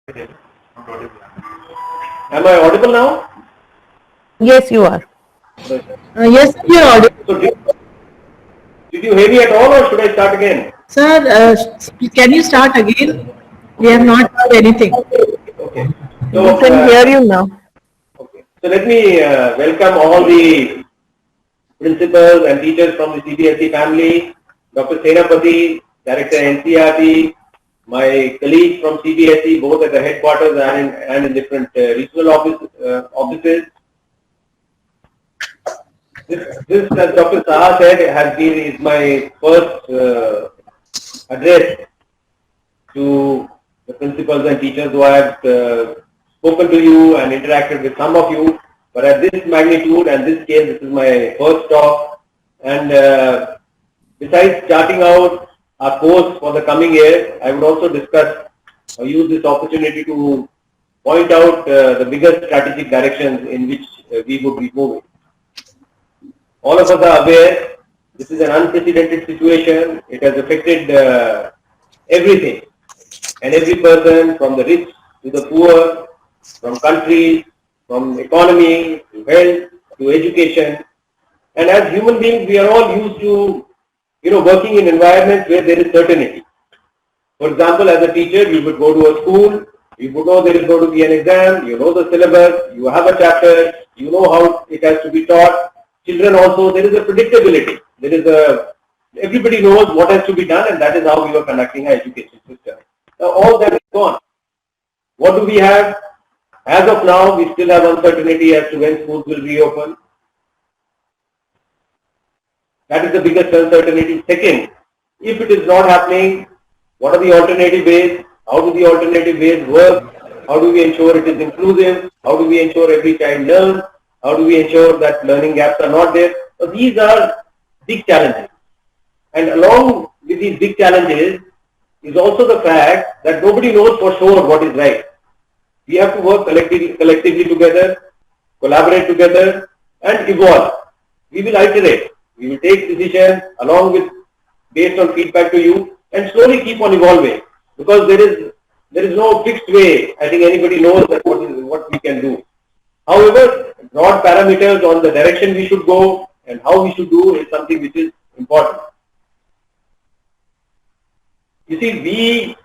Am I audible now? Yes, you are. Yes, sir, you're audible. So did you hear me at all, or should I start again? Sir, can you start again? We have not heard anything. Okay. We So can hear you now. okay. So let me welcome all the principals and teachers from the CBSE family, Dr. Senapati, Director NCRT, my colleagues from CBSE, both at the headquarters and in different regional offices. This, as Dr. Saha said, is my first address to the principals and teachers who have spoken to you and interacted with some of you. But at this magnitude and this scale, this is my first talk. And besides charting out our course for the coming year, I would also discuss or use this opportunity to point out the bigger strategic directions in which we would be moving. All of us are aware this is an unprecedented situation. It has affected everything and every person, from the rich to the poor, from countries, from economy to health to education. And as human beings, we are all used to, working in environments where there is certainty. For example, as a teacher, you would go to a school, you would know there is going to be an exam, you know the syllabus, you have a chapter, you know how it has to be taught. Children also, there is a predictability. Everybody knows what has to be done, and that is how we are conducting our education system. Now, all that is gone. What do we have? As of now, we still have uncertainty as to when schools will reopen. That is the biggest uncertainty. Second, if it is not happening, what are the alternative ways? How do the alternative ways work? How do we ensure it is inclusive? How do we ensure every child learns? How do we ensure that learning gaps are not there? So these are big challenges. And along with these big challenges is also the fact that nobody knows for sure what is right. We have to work collectively together, collaborate together, and evolve. We will iterate. We will take decisions based on feedback to you, and slowly keep on evolving, because there is no fixed way. I think anybody knows that what we can do. However, broad parameters on the direction we should go and how we should do is something which is important. You see, we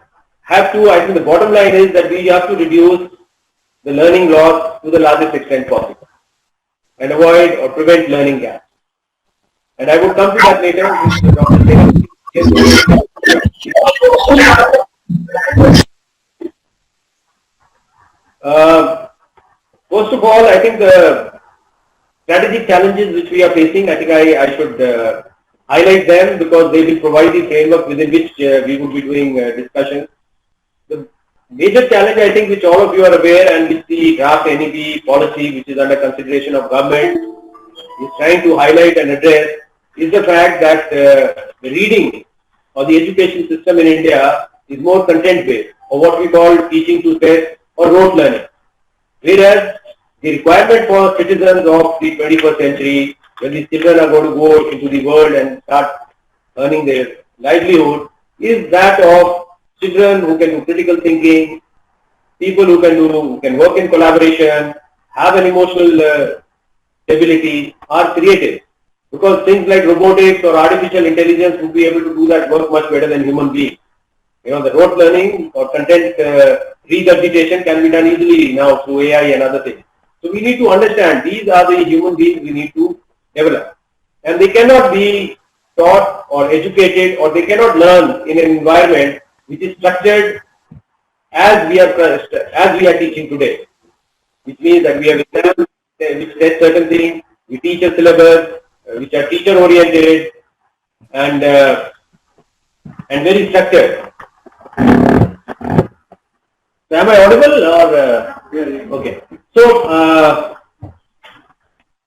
have to, I think the bottom line is that we have to reduce the learning loss to the largest extent possible and avoid or prevent learning gaps. And I will come to that later with Dr. First of all, I think the strategic challenges which we are facing, I think I should highlight them, because they will provide the framework within which we would be doing discussions. The major challenge, I think, which all of you are aware, and which the draft NEP policy, which is under consideration of government, is trying to highlight and address, is the fact that the reading or the education system in India is more content-based, or what we call teaching to test or rote learning. Whereas the requirement for citizens of the 21st century, when these children are going to go into the world and start earning their livelihood, is that of children who can do critical thinking, people who can work in collaboration, have an emotional ability, are creative. Because things like robotics or artificial intelligence would be able to do that work much better than human beings. The rote learning or content regurgitation can be done easily now through AI and other things. So we need to understand these are the human beings we need to develop. And they cannot be taught or educated, or they cannot learn in an environment which is structured as we are teaching today. Which means that we have exams which test certain things, we teach a syllabus which are teacher oriented and very structured. So am I audible or okay? So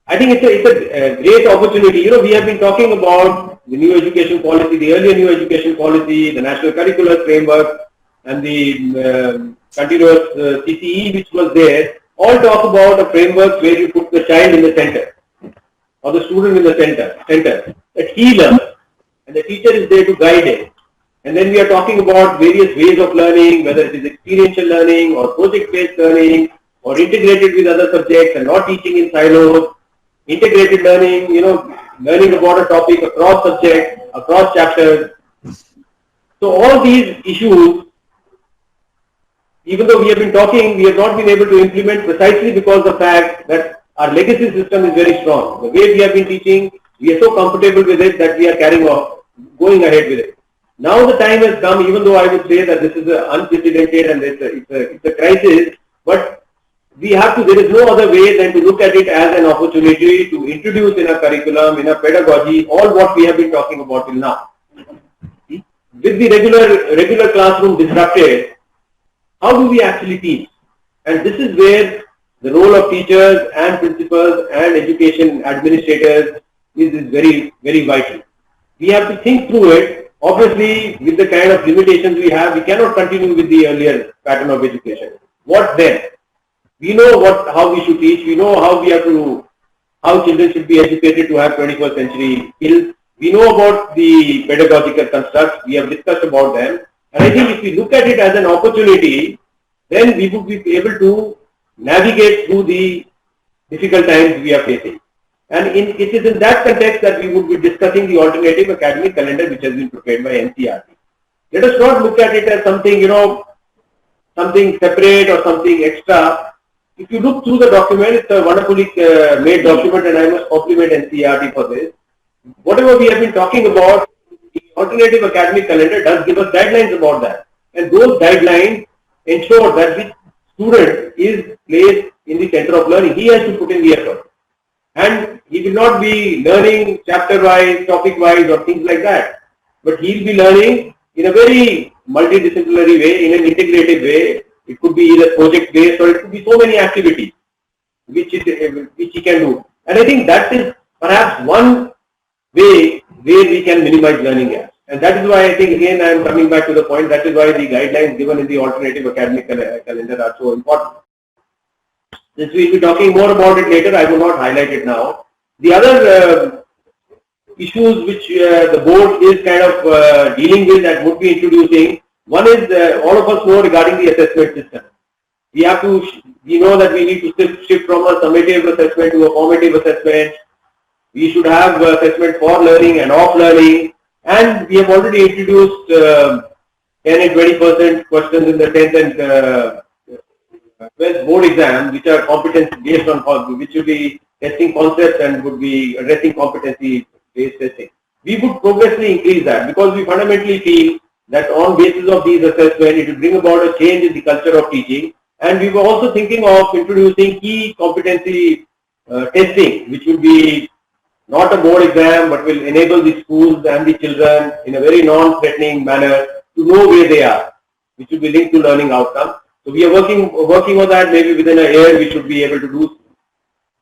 I think it's a great opportunity. We have been talking about the new education policy, the earlier new education policy, the national curricular framework, and the continuous CCE which was there. All talk about a framework where you put the child in the center, or the student in the center, that he learns, and the teacher is there to guide him. And then we are talking about various ways of learning, whether it is experiential learning or project-based learning or integrated with other subjects and not teaching in silos, integrated learning, learning about a topic across subjects, across chapters. So all these issues, even though we have been talking, we have not been able to implement precisely because of the fact that our legacy system is very strong. The way we have been teaching, we are so comfortable with it that we are carrying on, going ahead with it. Now the time has come, even though I would say that this is unprecedented and it's a crisis, but we have to, there is no other way than to look at it as an opportunity to introduce in a curriculum, in a pedagogy, all what we have been talking about till now. With the regular classroom disrupted, how do we actually teach? And this is where the role of teachers and principals and education administrators is very, very vital. We have to think through it. Obviously, with the kind of limitations we have, we cannot continue with the earlier pattern of education. What then? We know how we should teach. We know how children should be educated to have 21st century skills. We know about the pedagogical constructs. We have discussed about them. And I think if we look at it as an opportunity, then we would be able to navigate through the difficult times we are facing. And it is in that context that we would be discussing the alternative academic calendar which has been prepared by NCERT. Let us not look at it as something, something separate or something extra. If you look through the document, it's a wonderfully made document and I must compliment NCERT for this. Whatever we have been talking about, the alternative academic calendar does give us guidelines about that. And those guidelines ensure that the student is placed in the center of learning. He has to put in the effort. And he will not be learning chapter-wise, topic-wise or things like that. But he will be learning in a very multidisciplinary way, in an integrated way. It could be either project-based or it could be so many activities which he can do. And I think that is perhaps one way where we can minimize learning gaps. And that is why I think, again, I am coming back to the point, that is why the guidelines given in the alternative academic calendar are so important. Since we will be talking more about it later, I will not highlight it now. The other issues which the board is kind of dealing with and would be introducing, one is all of us know regarding the assessment system. We know that we need to shift from a summative assessment to a formative assessment. We should have assessment for learning and off learning. And we have already introduced 10 and 20% questions in the 10th and 12th board exam, which are competency based on, which will be testing concepts and would be addressing competency based testing. We would progressively increase that because we fundamentally feel that on basis of these assessments, it will bring about a change in the culture of teaching. And we were also thinking of introducing key competency testing, which will be not a board exam, but will enable the schools and the children in a very non-threatening manner to know where they are, which will be linked to learning outcomes. So we are working on that. Maybe within a year we should be able to do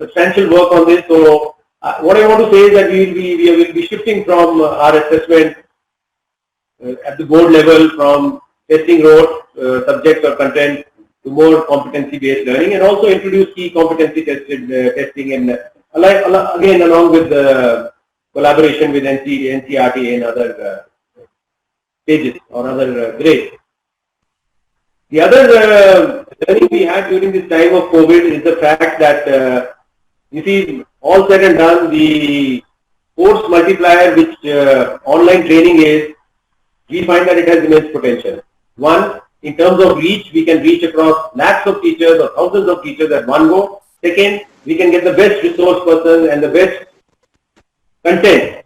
substantial work on this. So what I want to say is that we will be shifting from our assessment at the board level from testing rote subjects or content to more competency-based learning, and also introduce key competency testing and again along with the collaboration with NCERT and other stages or other grades. The other learning we had during this time of COVID is the fact that you see, all said and done, the force multiplier which online training is, we find that it has immense potential. One, in terms of reach, we can reach across lakhs of teachers or thousands of teachers at one go. Second, we can get the best resource person and the best content.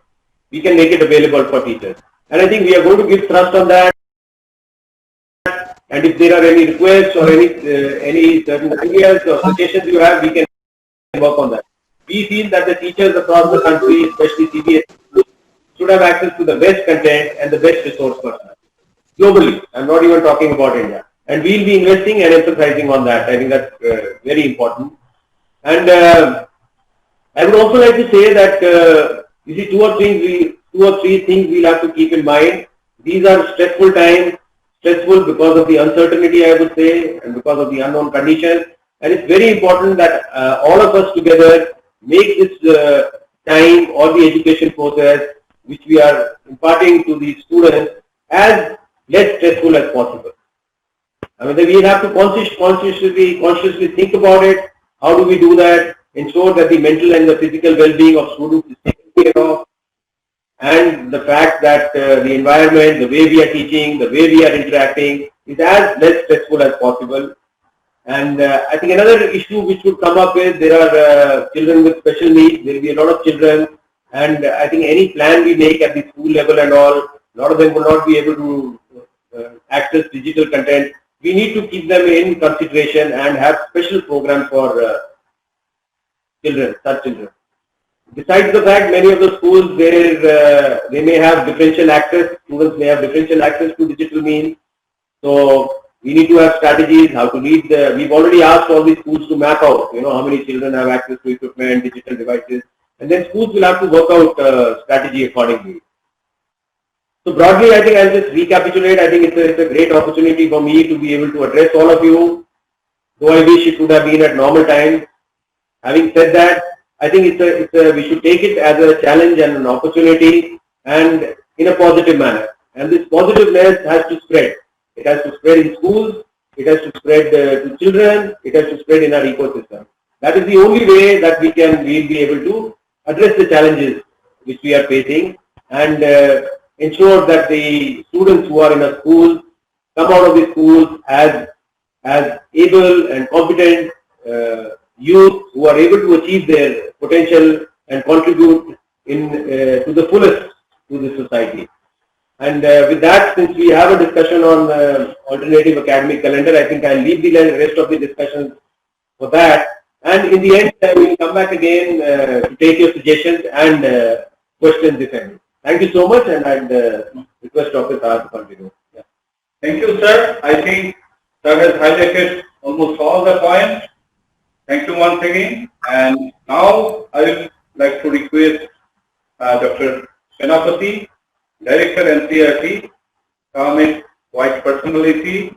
We can make it available for teachers. And I think we are going to give thrust on that. And if there are any requests or any certain ideas or suggestions you have, we can work on that. We feel that the teachers across the country, especially CBSE, should have access to the best content and the best resource person. Globally, I'm not even talking about India. And we'll be investing and emphasizing on that. I think that's very important. And I would also like to say that you see two or three things we'll have to keep in mind. These are stressful times, stressful because of the uncertainty, I would say, and because of the unknown conditions. And it's very important that all of us together make this time or the education process which we are imparting to the students as less stressful as possible. I mean, we have to consciously think about it. How do we do that? Ensure that the mental and the physical well-being of students is taken care of, and the fact that the environment, the way we are teaching, the way we are interacting is as less stressful as possible. And I think another issue which would come up is there are children with special needs. There will be a lot of children, and I think any plan we make at the school level and all, a lot of them will not be able to access digital content. We need to keep them in consideration and have special programs for children, such children. Besides the fact, many of the schools where they may have differential access, students may have differential access to digital means. So we need to have strategies how to lead we've already asked all these schools to map out, how many children have access to equipment, digital devices, and then schools will have to work out strategy accordingly. So broadly, I think I'll just recapitulate. I think it's a great opportunity for me to be able to address all of you, though I wish it would have been at normal times. Having said that, I think we should take it as a challenge and an opportunity, and in a positive manner. And this positiveness has to spread. It has to spread in schools, it has to spread to children, it has to spread in our ecosystem. That is the only way that we'll be able to address the challenges which we are facing, and ensure that the students who are in a school come out of the schools as able and competent youth who are able to achieve their potential and contribute to the fullest to the society. And with that, since we have a discussion on alternative academic calendar, I think I'll leave the rest of the discussions for that. And in the end, we'll come back again to take your suggestions and questions if any. Thank you so much, and I'd request Dr. Saha to continue. Yeah. Thank you, sir. I think sir has highlighted almost all the points. Thank you once again. And now I would like to request Dr. Senapati, Director NCERT, Government Vice Personality,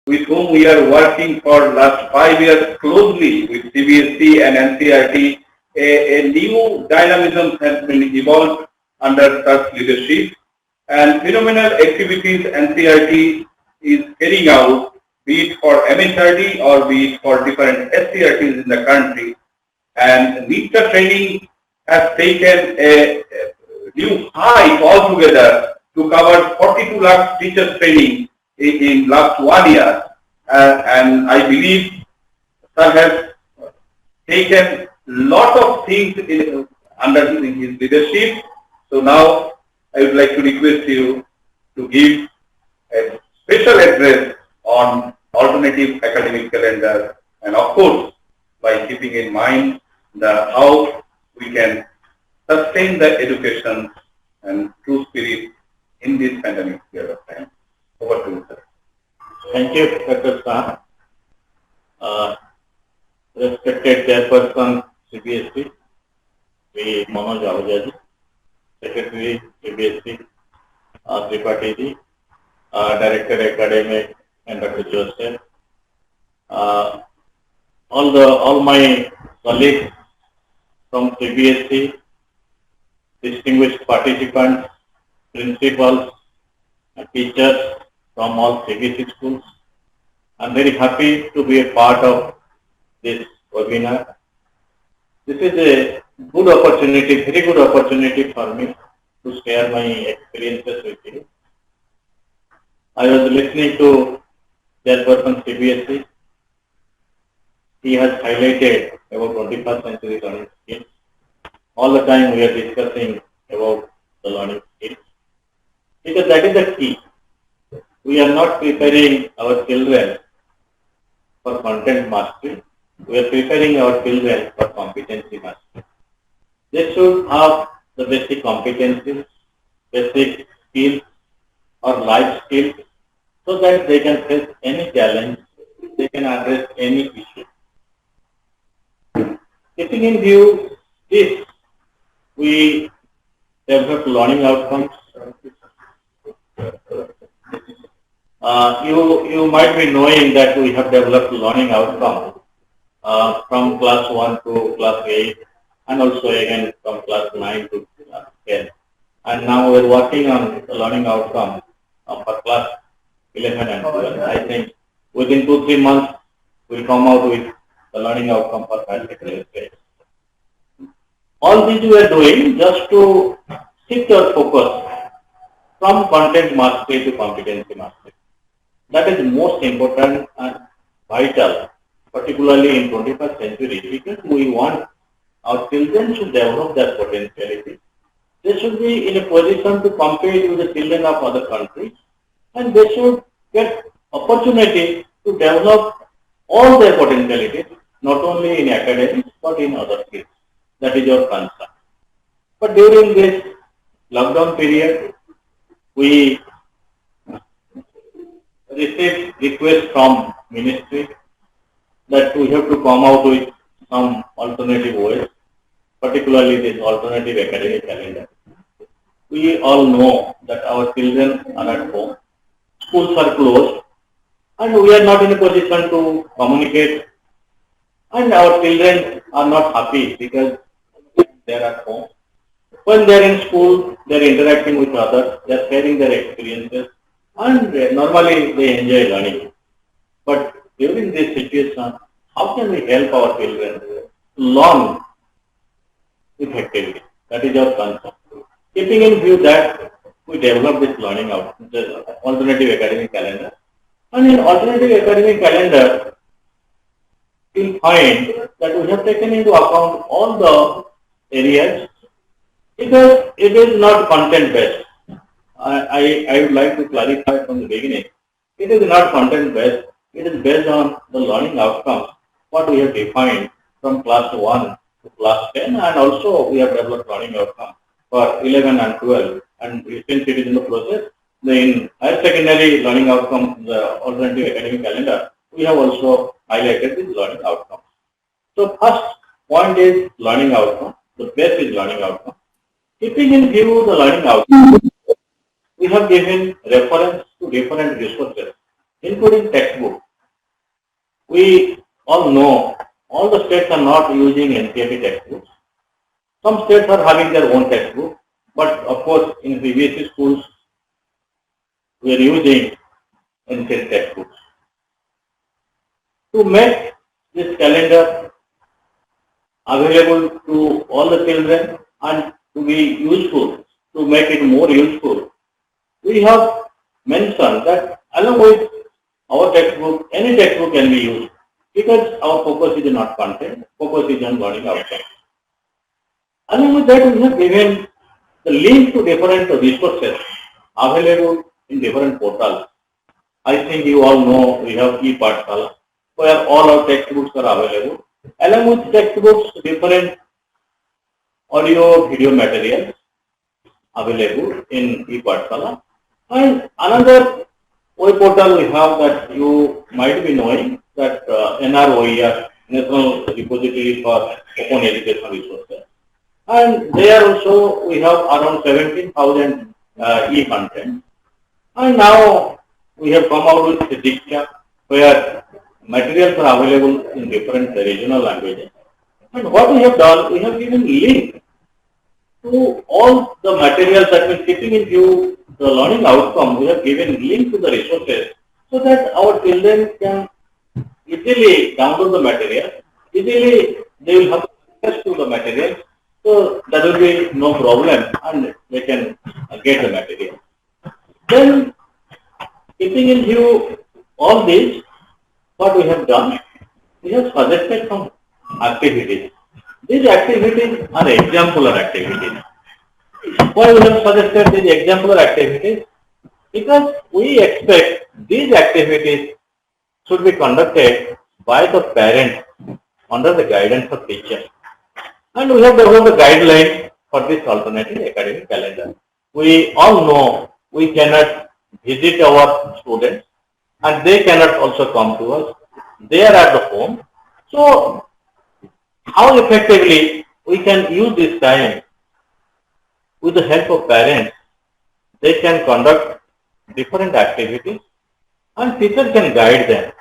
with whom we are working for last 5 years closely with CBSE and NCERT. A new dynamism has been evolved under such leadership, and phenomenal activities NCERT is carrying out, be it for MHRD or be it for different SCRTs in the country. And NITSA training has taken a new height altogether to cover 42 lakh teachers training in last 1 year. And I believe sir has taken lot of things under his leadership. So now I would like to request you to give a special address on alternative academic calendar, and of course by keeping in mind how we can sustain the education and true spirit in this pandemic period of time. Over to you, sir. Thank you, Dr. Shah. Respected Chairperson CBSE, P. Manoj Ahuja ji, Secretary CBSE, Tripathi ji, Director Academic, and Dr. Joseph. All my colleagues from CBSE, distinguished participants, principals, and teachers from all CBSE schools. I'm very happy to be a part of this webinar. This is a good opportunity, very good opportunity for me to share my experiences with you. I was listening to Chairperson CBSE. He has highlighted about 21st century learning skills. All the time we are discussing about the learning skills, because that is the key. We are not preparing our children for content mastery. We are preparing our children for competency mastery. They should have the basic competencies, basic skills or life skills, so that they can face any challenge, they can address any issue. Keeping in view this, we develop learning outcomes. You might be knowing that we have developed learning outcomes from class 1 to class 8 and also again from class 9 to class 10. And now we're working on the learning outcome for class 11 and 12. I think within 2-3 months, we'll come out with the learning outcome for higher secondary grades. All these we are doing just to shift our focus from content mastery to competency mastery. That is most important and vital, particularly in 21st century, because we want our children to develop their potentiality. They should be in a position to compete with the children of other countries, and they should get opportunity to develop all their potentialities, not only in academics but in other fields. That is our concern. But during this lockdown period, we received requests from ministry that we have to come out with some alternative ways, particularly this alternative academic calendar. We all know that our children are at home, schools are closed, and we are not in a position to communicate, and our children are not happy because they are at home. When they are in school, they are interacting with others, they are sharing their experiences, and normally they enjoy learning. But during this situation, how can we help our children learn effectively? That is our concern. Keeping in view that we develop this learning out, the alternative academic calendar. And in alternative academic calendar, you'll find that we have taken into account all the areas because it is not content based. I would like to clarify from the beginning. It is not content based. It is based on the learning outcomes, what we have defined from class 1 to class 10, and also we have developed learning outcomes for 11 and 12. And since it is in the process, in higher secondary learning outcomes, the alternative academic calendar, we have also highlighted this learning outcomes. So first point is learning outcome. The base is learning outcome. Keeping in view the learning outcome, we have given reference to different resources, including textbook. We all know all the states are not using NCERT textbooks. Some states are having their own textbook, but of course in CBSE schools we are using NCERT textbooks. To make this calendar available to all the children and to be useful, to make it more useful, we have mentioned that along with our textbook, any textbook can be used because our focus is not content, focus is on learning outcomes. Along with that, we have given the link to different resources available in different portals. I think you all know we have ePathshala, where all our textbooks are available. Along with textbooks, different audio, video materials available in ePathshala. And another web portal we have that you might be knowing, that NROER, National Repository for Open Education Resources. And there also we have around 17,000 e-content. And now we have come out with Diksha, where materials are available in different regional languages. And what we have done, we have given link to all the materials that we're keeping in view the learning outcome. We have given link to the resources so that our children can easily download the material, easily they will have access to the material, so there will be no problem and they can get the material. Then, keeping in view all this, what we have done, we have suggested some activities. These activities are exemplar activities. Why we have suggested these exemplar activities? Because we expect these activities should be conducted by the parents under the guidance of teachers. And we have developed a guideline for this alternative academic calendar. We all know we cannot visit our students and they cannot also come to us. They are at the home. So, how effectively we can use this time with the help of parents? They can conduct different activities and teachers can guide them.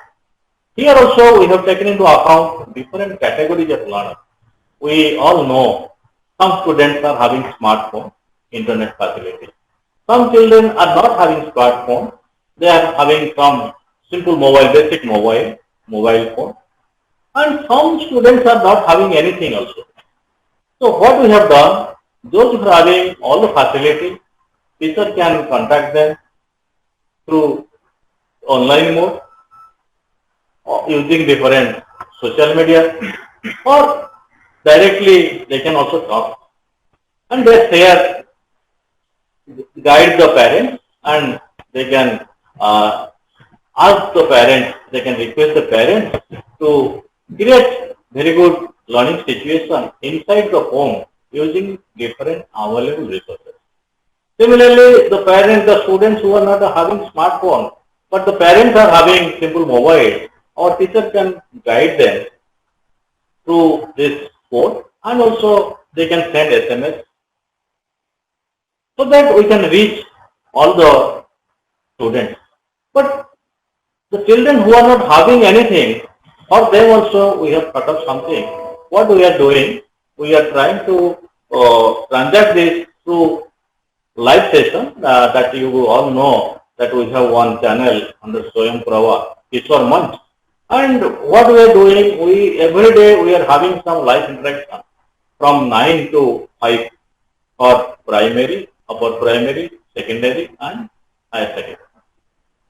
Here also we have taken into account different categories of learners. we all know some students are having smartphone, internet facility. Some children are not having smartphone. They are having some simple mobile, basic mobile phone. And some students are not having anything also. So what we have done, those who are having all the facility, teacher can contact them through online mode or using different social media, or directly they can also talk. And they share, guide the parents, and they can ask the parents, they can request the parents to create very good learning situation inside the home using different available resources. Similarly, the parents, the students who are not having smartphone, but the parents are having simple mobile, our teacher can guide them through this code, and also they can send SMS so that we can reach all the students. But the children who are not having anything, for them also we have cut up something. What we are doing, we are trying to transact this through live session that you all know that we have one channel under Swayam Prava, Kishore Manch. And what we are doing, every day we are having some live interaction from 9 to 5 for primary, upper primary, secondary and higher secondary.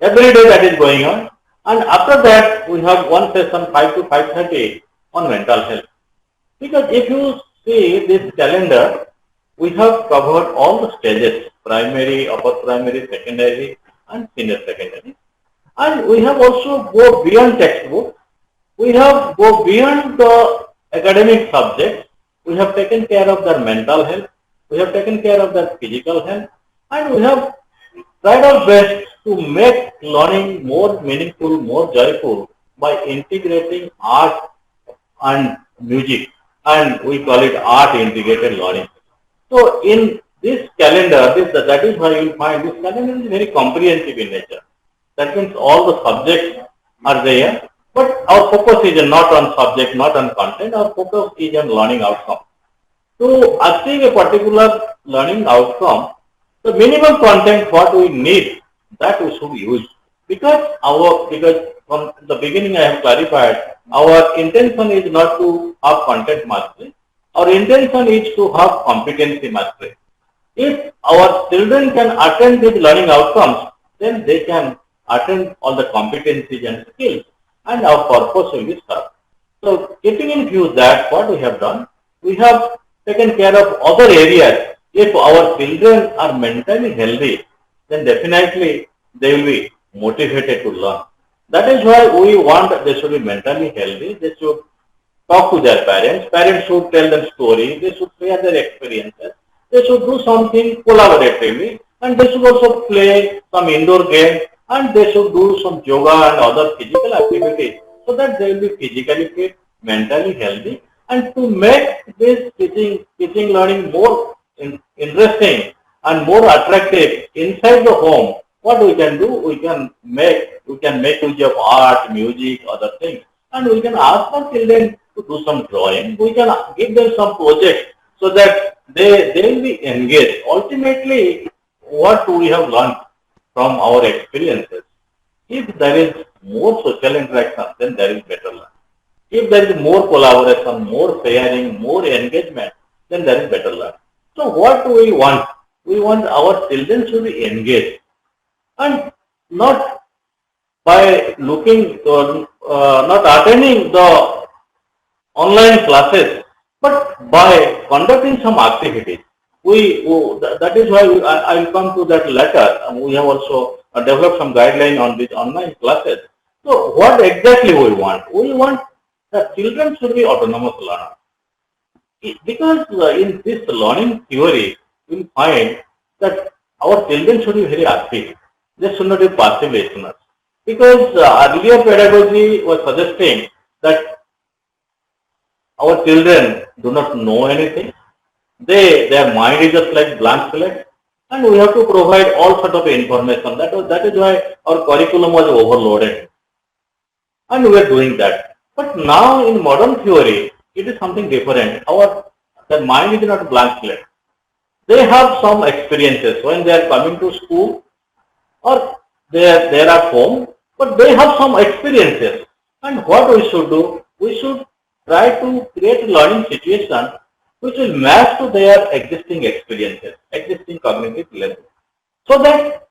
Every day that is going on. And after that, we have one session 5 to 5:30 on mental health. Because if you see this calendar, we have covered all the stages, primary, upper primary, secondary and senior secondary. And we have also go beyond textbook. We have go beyond the academic subjects. We have taken care of their mental health. We have taken care of their physical health. And we have tried our best to make learning more meaningful, more joyful by integrating art and music, and we call it art integrated learning. So in this calendar, that is why you will find this calendar is very comprehensive in nature. That means all the subjects are there, but our focus is not on subject, not on content. Our focus is on learning outcome. To achieve a particular learning outcome, the minimum content what we need, that we should use. Because from the beginning I have clarified, our intention is not to have content mastery. Our intention is to have competency mastery. If our children can attain these learning outcomes, then they can attain all the competencies and skills, and our purpose will be served. So keeping in view that what we have done, we have taken care of other areas. If our children are mentally healthy, then definitely they will be motivated to learn. That is why we want they should be mentally healthy. They should talk to their parents. Parents should tell them stories. They should share their experiences. They should do something collaboratively, and they should also play some indoor games, and they should do some yoga and other physical activities so that they will be physically fit, mentally healthy. And to make this teaching learning more interesting and more attractive inside the home, what we can do, we can make use of art, music, other things, and we can ask our children to do some drawing. We can give them some projects so that they will be engaged. Ultimately, what we have learned from our experiences, if there is more social interaction, then there is better learning. If there is more collaboration, more sharing, more engagement, then there is better learning. So what do we want? We want our children to be engaged, and not by looking or not attending the online classes, but by conducting some activities. That is why I will come to that later. We have also developed some guideline on these online classes. So what exactly we want? We want that children should be autonomous learners. Because in this learning theory, we will find that our children should be very active. They should not be passive listeners. Because earlier pedagogy was suggesting that our children do not know anything. Their mind is just like blank slate, and we have to provide all sort of information. That is why our curriculum was overloaded, and we are doing that. But now in modern theory, it is something different. Their mind is not a blank slate. They have some experiences when they are coming to school or they are at home, but they have some experiences. And what we should do, we should try to create a learning situation which will match to their existing experiences, existing cognitive level, so that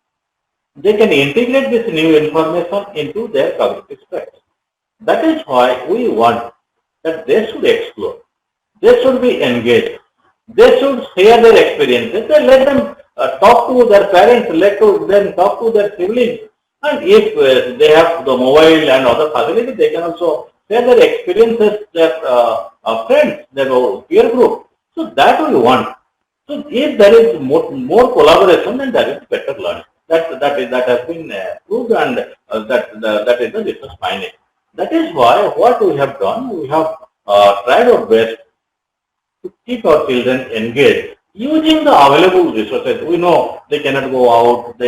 they can integrate this new information into their cognitive structure. That is why we want that they should explore, they should be engaged, they should share their experiences, and let them talk to their parents, let them talk to their siblings, and if they have the mobile and other facilities, they can also share their experiences, their friends, their peer group. So that we want. So if there is more collaboration, then there is better learning. That has been proved, and that is the research finding. That is why what we have done, we have tried our best to keep our children engaged using the available resources. We know they cannot go out.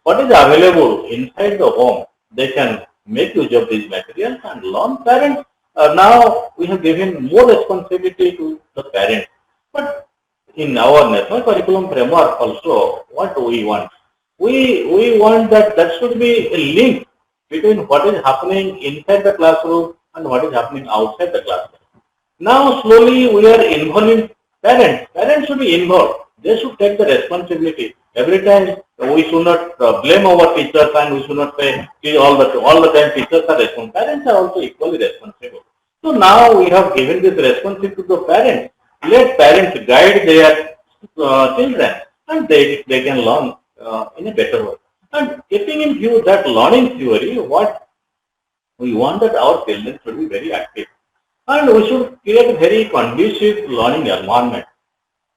What is available inside the home, they can make use of these materials and learn. Parents, now we have given more responsibility to the parents. But in our national curriculum framework also, what do we want? We want that there should be a link between what is happening inside the classroom and what is happening outside the classroom. Now slowly we are involving parents. Parents should be involved. They should take the responsibility. Every time we should not blame our teachers, and we should not say all the time teachers are responsible. Parents are also equally responsible. So now we have given this responsibility to the parents. Let parents guide their children, and they can learn in a better way. And keeping in view that learning theory, what we want that our children should be very active, and we should create a very conducive learning environment.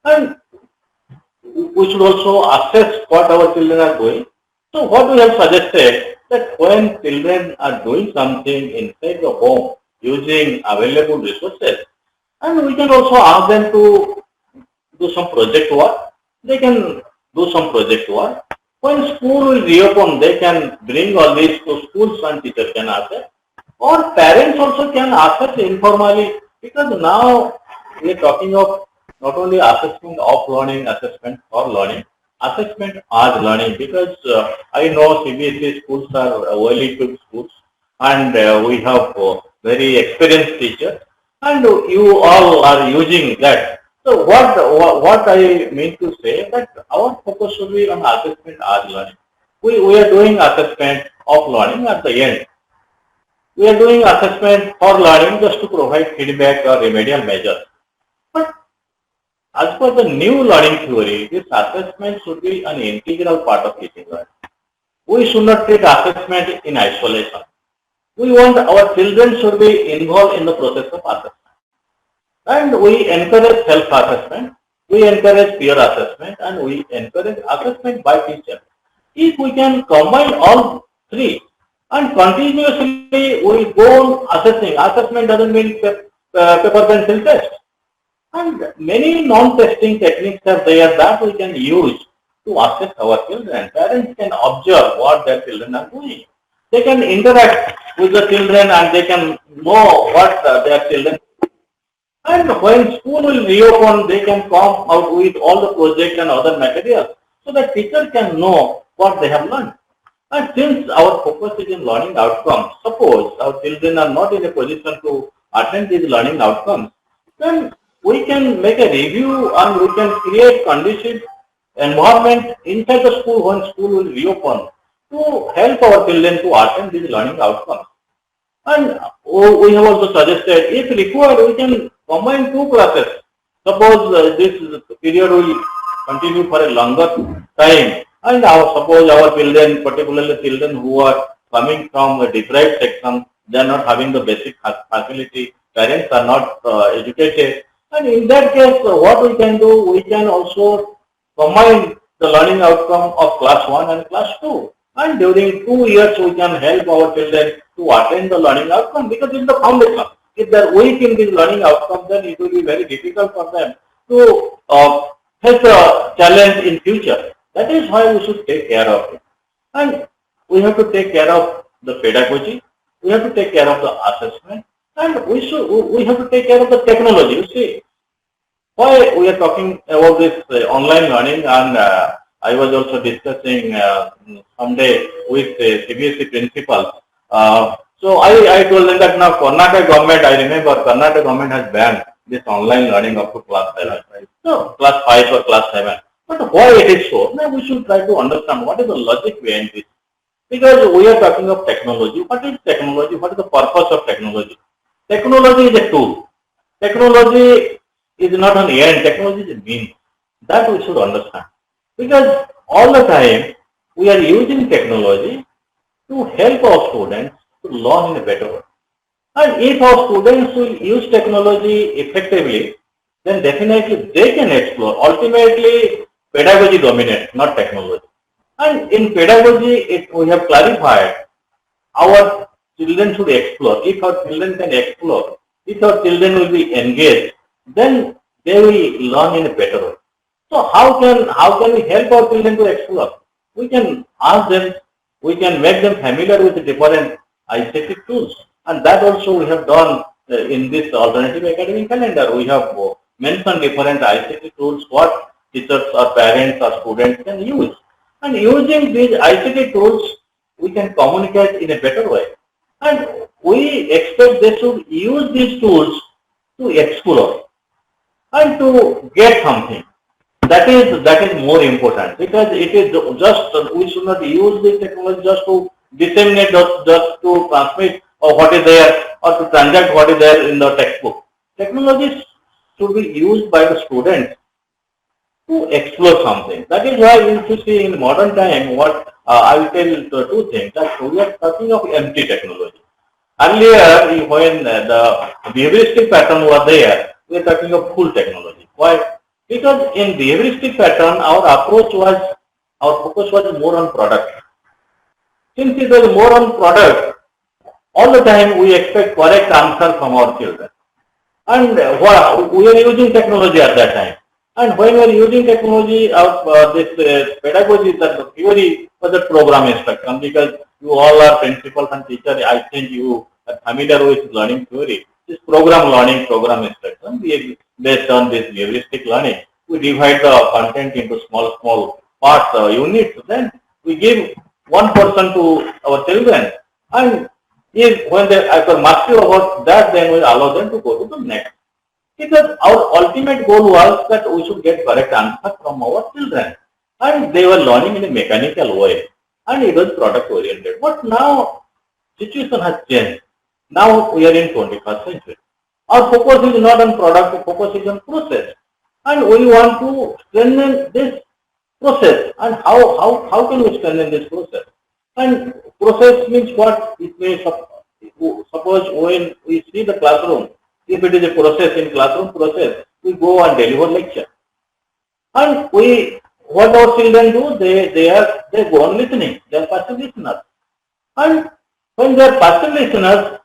And we should also assess what our children are doing. So what we have suggested, that when children are doing something inside the home using available resources, and we can also ask them to do some project work. They can do some project work. When school will reopen, they can bring all these to schools and teachers can assess. Or parents also can assess informally, because now we are talking of not only assessment of learning, assessment for learning, assessment as learning, because I know CBSE schools are well-equipped schools, and we have very experienced teachers, and you all are using that. So what I mean to say, that our focus should be on assessment as learning. We are doing assessment of learning at the end. We are doing assessment for learning just to provide feedback or remedial measures. But as per the new learning theory, this assessment should be an integral part of teaching learning. We should not treat assessment in isolation. We want our children should be involved in the process of assessment. And we encourage self-assessment, we encourage peer assessment, and we encourage assessment by teacher. If we can combine all three, and continuously we go on assessing. Assessment doesn't mean paper pencil test. And many non-testing techniques are there that we can use to assess our children. Parents can observe what their children are doing. They can interact with the children and they can know what their children. And when school will reopen, they can come out with all the projects and other materials, so that teacher can know what they have learned. And since our focus is in learning outcomes, suppose our children are not in a position to attend these learning outcomes, then we can make a review and we can create conducive environment inside the school when school will reopen to help our children to attend these learning outcomes. And we have also suggested, if required, we can combine two classes. Suppose this period will continue for a longer time, and suppose our children, particularly children who are coming from a deprived section, they are not having the basic facility, parents are not educated, and in that case, what we can do, we can also combine the learning outcome of class 1 and class 2. And during 2 years, we can help our children to attain the learning outcome, because it's the foundation. If they are weak in this learning outcome, then it will be very difficult for them to face the challenge in future. That is why we should take care of it. And we have to take care of the pedagogy, we have to take care of the assessment, And we have to take care of the technology. You see, why we are talking about this online learning, and I was also discussing someday with CBSE principals. So I told them that now Karnataka government, I remember Karnataka government has banned this online learning up to class 7, right? So class 5 or class 7. But why it is so? Now we should try to understand what is the logic behind this. Because we are talking of technology. What is technology? What is the purpose of technology? Technology is a tool. Technology is not an end. Technology is a means. That we should understand. Because all the time we are using technology to help our students to learn in a better way. And if our students will use technology effectively, then definitely they can explore. Ultimately, pedagogy dominates, not technology. And in pedagogy, we have clarified our children should explore. If our children can explore, if our children will be engaged, then they will learn in a better way. So how can we help our children to explore? We can ask them, we can make them familiar with the different ICT tools, and that also we have done in this alternative academic calendar. We have mentioned different ICT tools what teachers or parents or students can use, and using these ICT tools we can communicate in a better way, and we expect they should use these tools to explore and to get something. That is more important, because it is just we should not use this technology just to disseminate, just to transmit or what is there, or to transact what is there in the textbook. Technology should be used by the students to explore something. That is why you should see in modern time what I will tell two things, that we are talking of empty technology. Earlier, when the behavioristic pattern was there, we are talking of full technology. Why? Because in behavioristic pattern, our focus was more on product. Since it was more on product, all the time we expect correct answer from our children. And we are using technology at that time. And when we are using technology, this pedagogy, the theory was the program instruction, because you all are principals and teachers. I think you are familiar with learning theory. This program learning, program instruction, based on this behavioristic learning, we divide the content into small parts, units. Then we give 1% to our children, and if when they after mastery about that, then we allow them to go to the next. Because our ultimate goal was that we should get correct answer from our children, and they were learning in a mechanical way, and it was product oriented. But now situation has changed. Now we are in 21st century. Our focus is not on product, the focus is on process, and we want to strengthen this process. And how can we strengthen this process? And process means what? It means, suppose when we see the classroom, if it is a process in classroom process, we go and deliver lecture, and what our children do, they go on listening. They are passive listeners, and when they are passive listeners,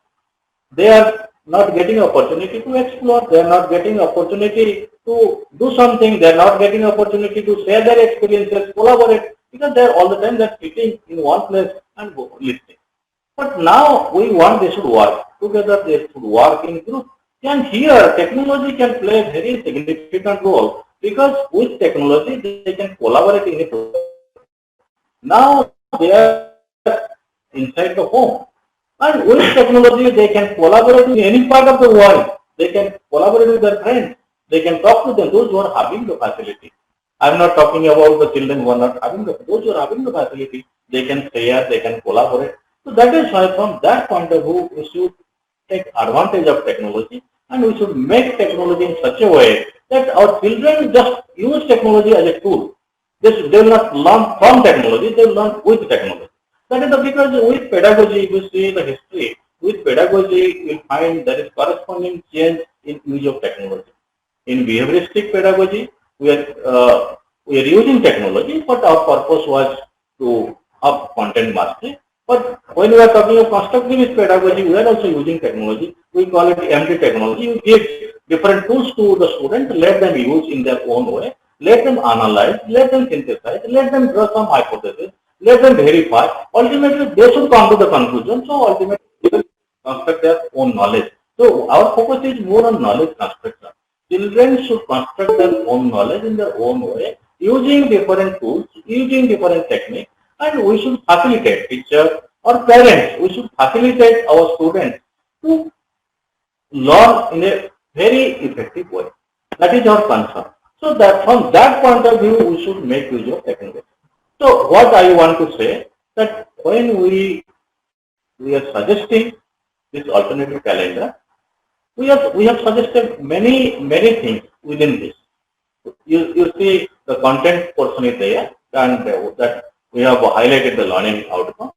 they are not getting opportunity to explore. They are not getting opportunity to do something. They are not getting opportunity to share their experiences, collaborate, because they are all the time they are sitting in one place and listening. But now we want they should work together. They should work in group. And here technology can play a very significant role, because with technology they can collaborate in it. Now they are inside the home, and with technology they can collaborate in any part of the world. They can collaborate with their friends. They can talk to them, those who are having the facility. I am not talking about the children who are not having those who are having the facility. They can share, they can collaborate. So that is why from that point of view we should take advantage of technology, and we should make technology in such a way that our children just use technology as a tool. They will not learn from technology, they will learn with technology. That is because with pedagogy, if you see the history, with pedagogy you will find there is corresponding change in use of technology. In behavioristic pedagogy, we are using technology, but our purpose was to have content mastery. But when we are talking of constructivist pedagogy, we are also using technology. We call it empty technology. You give different tools to the student, let them use in their own way, let them analyze, let them synthesize, let them draw some hypothesis, let them verify. Ultimately, they should come to the conclusion. So ultimately, they will construct their own knowledge. So our focus is more on knowledge construction. Children should construct their own knowledge in their own way, using different tools, using different techniques, and we should facilitate teachers or parents. We should facilitate our students to learn in a very effective way. That is our concern. So that from that point of view, we should make use of technology. So what I want to say that when we are suggesting this alternative calendar, we have suggested many things within this. You see the content portion is there, and that we have highlighted the learning outcome.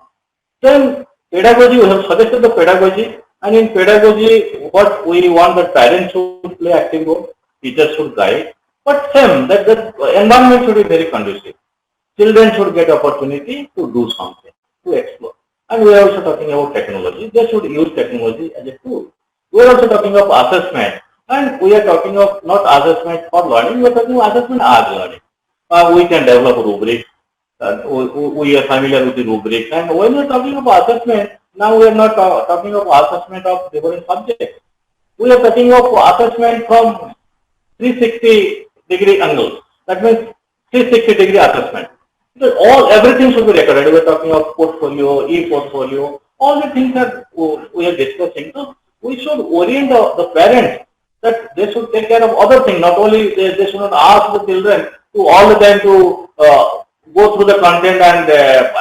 Then pedagogy, we have suggested the pedagogy, and in pedagogy, what we want the parents should play active role, teachers should guide, but same that the environment should be very conducive. Children should get opportunity to do something, to explore. And we are also talking about technology. They should use technology as a tool. We are also talking of assessment, and we are talking of not assessment for learning, we are talking of assessment as learning. We can develop rubrics. We are familiar with the rubrics, and when we are talking about assessment, now we are not talking of assessment of different subjects. We are talking of assessment from 360-degree angle. That means 360-degree assessment. So everything should be recorded. We are talking of portfolio, e-portfolio, all the things that we are discussing. So we should orient the parents that they should take care of other things. Not only they should not ask the children to all the time to go through the content and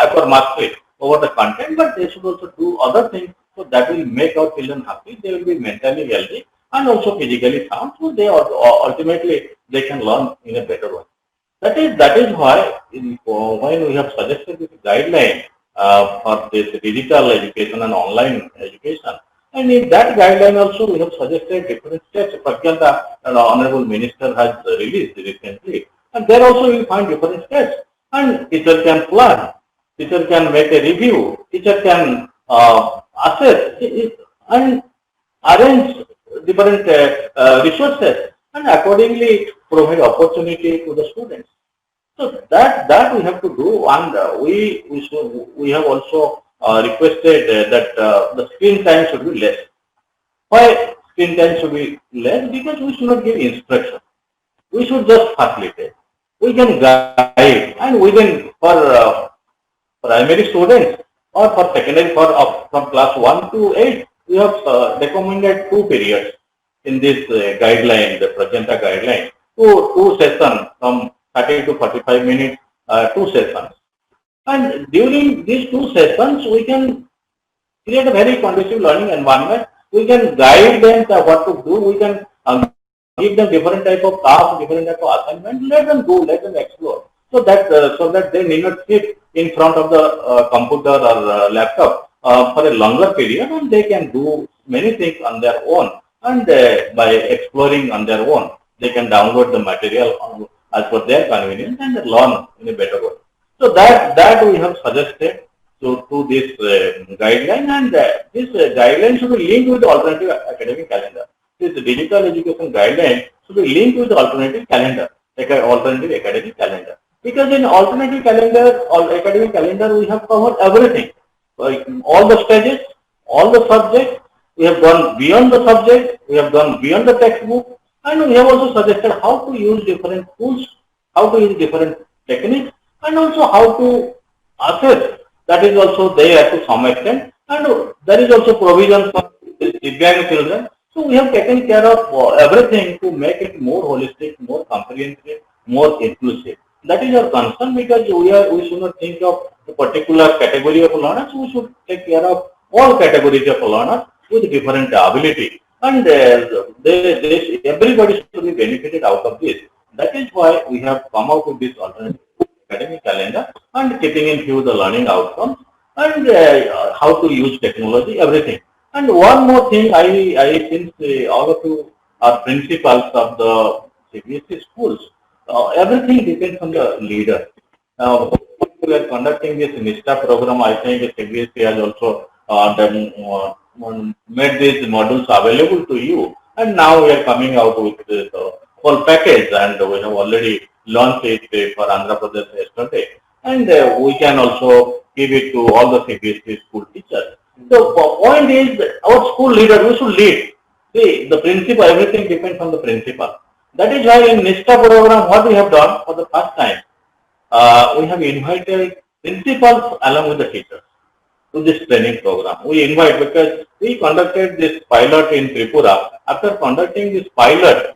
acquire mastery over the content, but they should also do other things. So that will make our children happy. They will be mentally healthy and also physically sound. So they ultimately they can learn in a better way. That is why when we have suggested this guideline for this digital education and online education, and in that guideline also we have suggested different steps. For example, the Honorable Minister has released recently, and there also you will find different steps. And teacher can plan, teacher can make a review, teacher can assess and arrange different resources and accordingly provide opportunity to the students. So that we have to do, and we have also requested that the screen time should be less. Why screen time should be less? Because we should not give instruction. We should just facilitate. We can guide, and we can for primary students or for secondary from class 1 to 8, we have recommended 2 periods in this guideline, the Prajanta guideline. Two sessions from 30 to 45 minutes, 2 sessions. And during these 2 sessions, we can create a very conducive learning environment. We can guide them what to do. We can give them different type of tasks, different type of assignment. Let them go, let them explore. So that they need not sit in front of the computer or laptop for a longer period, and they can do many things on their own. And by exploring on their own, they can download the material as per their convenience and learn in a better way. So that we have suggested to this guideline, and this guideline should be linked with the alternative academic calendar. This digital education guideline should be linked with the alternative calendar, like an alternative academic calendar. Because in alternative calendar or academic calendar, we have covered everything, like all the stages, all the subjects. We have gone beyond the subject, we have gone beyond the textbook, and we have also suggested how to use different tools, how to use different techniques, and also how to assess. That is also there to some extent, and there is also provision for Divyang children. So we have taken care of everything to make it more holistic, more comprehensive, more inclusive. That is our concern, because we should not think of a particular category of learners. We should take care of all categories of learners with different ability, and everybody should be benefited out of this. That is why we have come out with this alternative academic calendar, and keeping in view the learning outcomes and how to use technology, everything. And one more thing, since all of you are principals of the CBSE schools, everything depends on the leader. Now, we are conducting this NISTA program. I think CBSE has also made these modules available to you, and now we are coming out with the whole package, and we have already launched it for Andhra Pradesh yesterday, and we can also give it to all the CBSE school teachers. So the point is, our school leader, we should lead. See, the principal, everything depends on the principal. That is why in NISTA program, what we have done for the first time, we have invited principals along with the teachers to this training program. We invite because we conducted this pilot in Tripura. After conducting this pilot,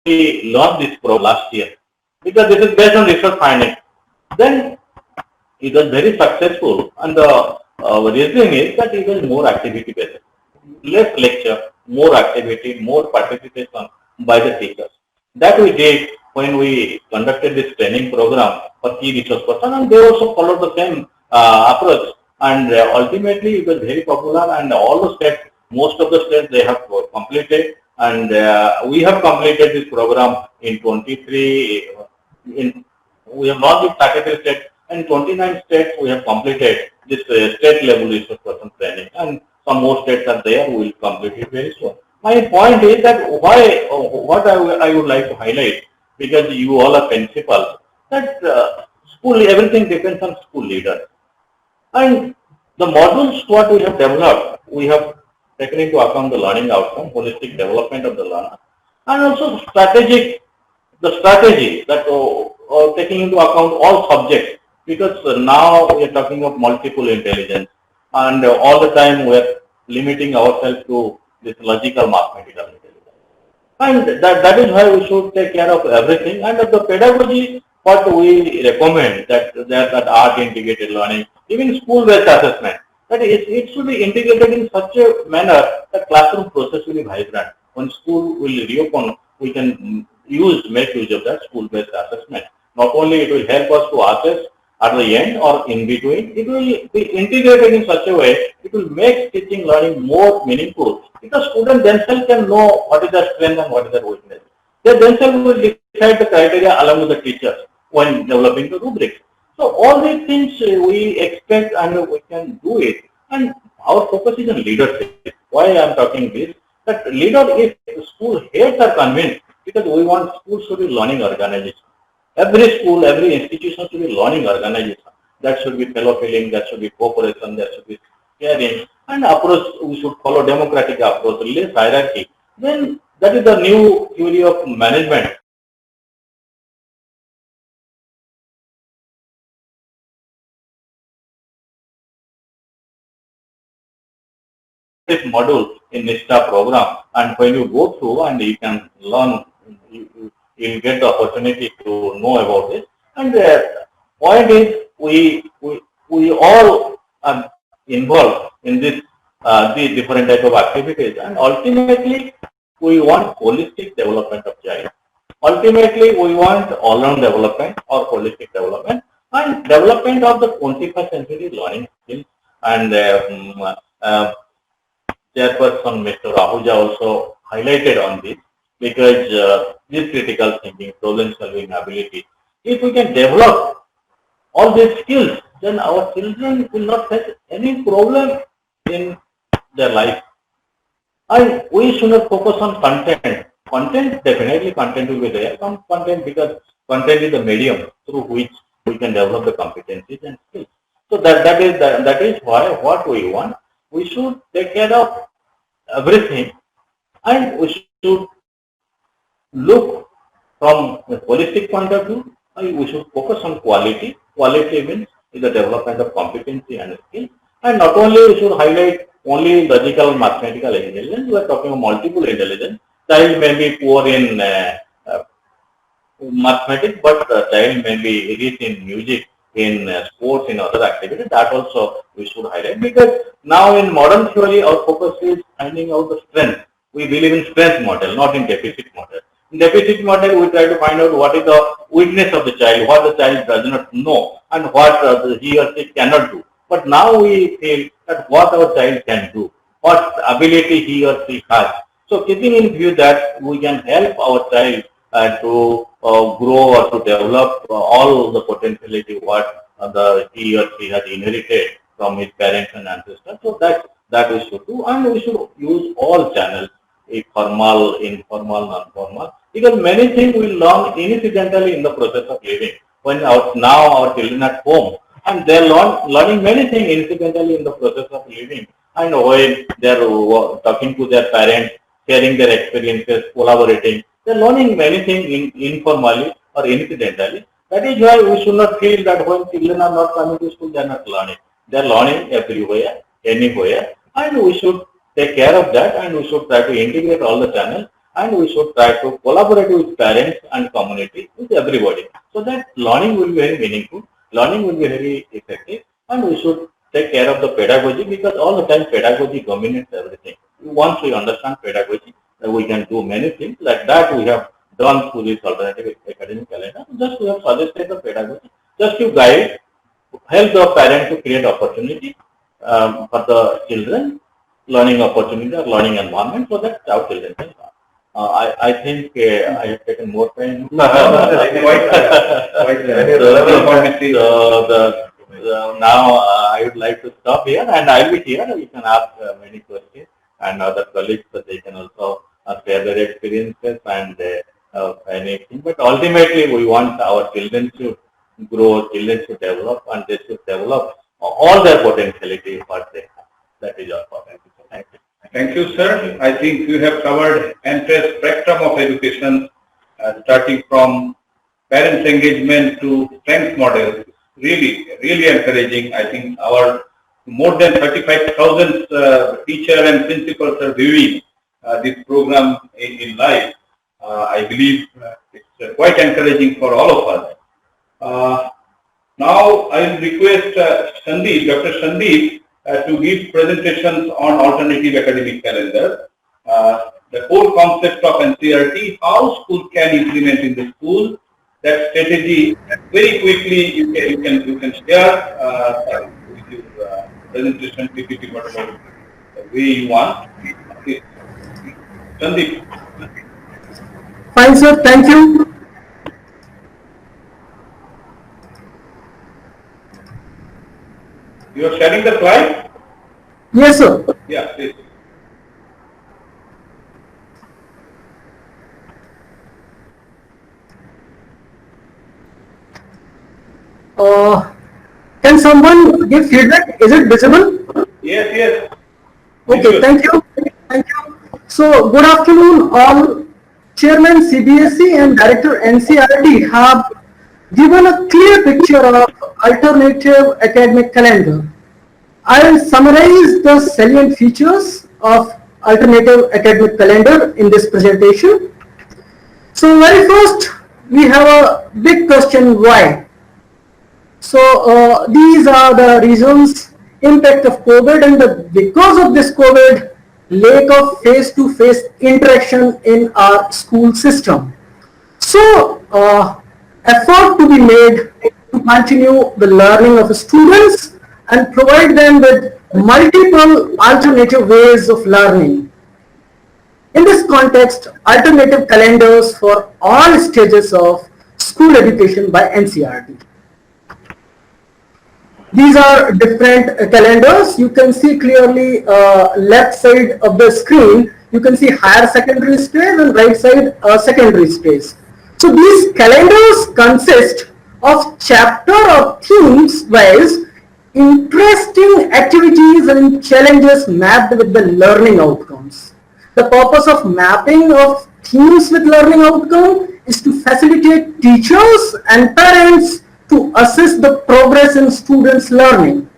we launched this program last year because this is based on research findings. Then it was very successful, and the reason is that it was more activity based. Less lecture, more activity, more participation by the teachers. That we did when we conducted this training program for key resource person, and they also followed the same approach. And ultimately, it was very popular, and all the states, most of the states, they have completed, and we have completed this program in 23. We have launched in 33 states, and 29 states we have completed this state level resource person training, and some more states are there. We will complete it very soon. My point is that what I would like to highlight, because you all are principals, that school, everything depends on school leaders. And the modules what we have developed, we have taken into account the learning outcome, holistic development of the learner, and also strategy that taking into account all subjects, because now we are talking of multiple intelligence, and all the time we are limiting ourselves to this logical mathematical intelligence. And that is why we should take care of everything. And the pedagogy, what we recommend, that art integrated learning, even school-based assessment, that it should be integrated in such a manner that classroom process will be vibrant. When school will reopen, we can make use of that school-based assessment. Not only it will help us to assess at the end or in between, it will be integrated in such a way, it will make teaching learning more meaningful, because students themselves can know what is their strength and what is their weakness. They themselves will decide the criteria along with the teachers when developing the rubrics. So all these things we expect and we can do it. And our focus is on leadership. Why I am talking this? That leader, if school heads are convinced, because we want schools to be learning organization. Every school, every institution should be learning organization. That should be fellow feeling, that should be cooperation, that should be sharing, and approach, we should follow democratic approach, less hierarchy. Then that is the new theory of management. This module in NISTA program, and when you go through and you can learn, you will get the opportunity to know about it. And the point is, we all are involved in this these different type of activities, and ultimately we want holistic development of child. Ultimately, we want all-round development or holistic development and development of the 21st century learning skills. And Chairperson Mr. Ahuja also highlighted on this, because this critical thinking, problem solving ability, if we can develop all these skills, then our children will not face any problem in their life. And we should not focus on content. Content, definitely content will be there. Some content, because content is the medium through which we can develop the competencies and skills. So that is why what we want. We should take care of everything, and we should look from a holistic point of view. We should focus on quality. Quality means the development of competency and skill. And not only we should highlight only logical mathematical intelligence, we are talking of multiple intelligence. Child may be poor in mathematics, but child may be rich in music, in sports, in other activities. That also we should highlight, because now in modern theory our focus is finding out the strength. We believe in strength model, not in deficit model. In deficit model, we try to find out what is the weakness of the child, what the child does not know, and what he or she cannot do. But now we feel that what our child can do, what ability he or she has. So keeping in view that we can help our child to grow or to develop all the potentiality what he or she has inherited from his parents and ancestors. So that we should do, and we should use all channels, formal, informal, non-formal, because many things we learn incidentally in the process of living. When now our children at home, and they are learning many things incidentally in the process of living, and when they are talking to their parents, sharing their experiences, collaborating, they are learning many things informally or incidentally. That is why we should not feel that when children are not coming to school, they are not learning. They are learning everywhere, anywhere, and we should take care of that, and we should try to integrate all the channels, and we should try to collaborate with parents and community, with everybody, so that learning will be very meaningful, learning will be very effective, and we should take care of the pedagogy, because all the time pedagogy dominates everything. Once we understand pedagogy, we can do many things. Like that we have done through this alternative academic calendar. Just we have suggested the pedagogy, just to guide, help the parent to create opportunity for the children, learning opportunity or learning environment, so that our children can learn. I think I have taken more time. Now I would like to stop here, and I will be here. You can ask many questions, and other colleagues, so they can also share their experiences and anything. But ultimately, we want our children to grow, children to develop, and they should develop all their potentiality what they have. That is all. Thank you. Thank you, sir. I think you have covered entire spectrum of education, starting from parents' engagement to strength models. Really, really encouraging. I think our more than 35,000 teachers and principals are viewing this program in live. I believe it's quite encouraging for all of us. Now I will request Sandeep, Dr. Sandeep, to give presentations on alternative academic calendar, the core concept of NCERT, how school can implement in the school, that strategy. Very quickly you can share with your presentation, PPT, whatever way you want. Okay. Sandeep. Fine, sir. Thank you. You are sharing the slide? Yes, sir. Yeah, please. Can someone give feedback? Is it visible? Yes, yes. Okay, thank you. Thank you. So, good afternoon, all. Chairman CBSE and Director NCERT have given a clear picture of alternative academic calendar. I will summarize the salient features of alternative academic calendar in this presentation. So, very first, we have a big question: why? So, these are the reasons: impact of COVID, and because of this COVID, lack of face-to-face interaction in our school system. So, effort to be made to continue the learning of students and provide them with multiple alternative ways of learning. In this context, alternative calendars for all stages of school education by NCERT. These are different calendars. You can see clearly left side of the screen, you can see higher secondary stage, and right side secondary stage. So these calendars consist of chapter or themes wise interesting activities and challenges mapped with the learning outcomes. The purpose of mapping of themes with learning outcome is to facilitate teachers and parents to assess the progress in students' learning.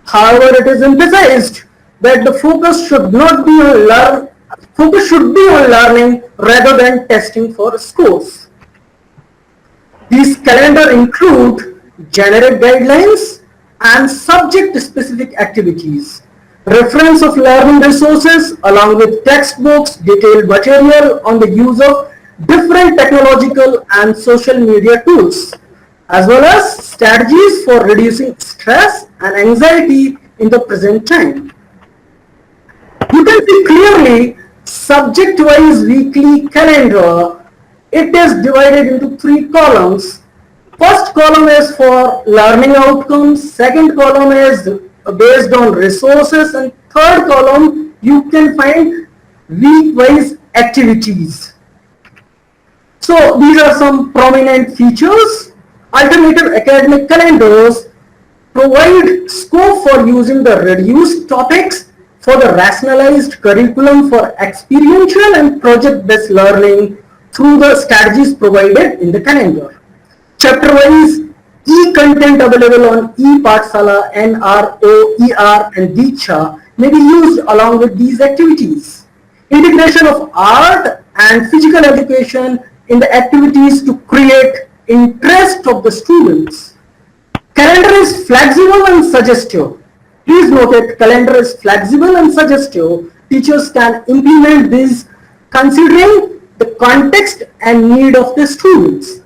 However, it is emphasized that the focus should be on learning rather than testing for scores. These calendar include generic guidelines and subject-specific activities, reference of learning resources along with textbooks, detailed material on the use of different technological and social media tools, as well as strategies for reducing stress and anxiety in the present time. You can see clearly subject-wise weekly calendar. It is divided into 3 columns. First column is for learning outcomes, second column is based on resources, and third column you can find week-wise activities. So these are some prominent features. Alternative academic calendars provide scope for using the reduced topics, for the rationalized curriculum for experiential and project-based learning through the strategies provided in the calendar. Chapter-wise e-content available on ePathshala, NRO, ER and Diksha may be used along with these activities. Integration of art and physical education in the activities to create interest of the students. Calendar is flexible and suggestive. Please note that calendar is flexible and suggestive. Teachers can implement this considering the context and need of the students.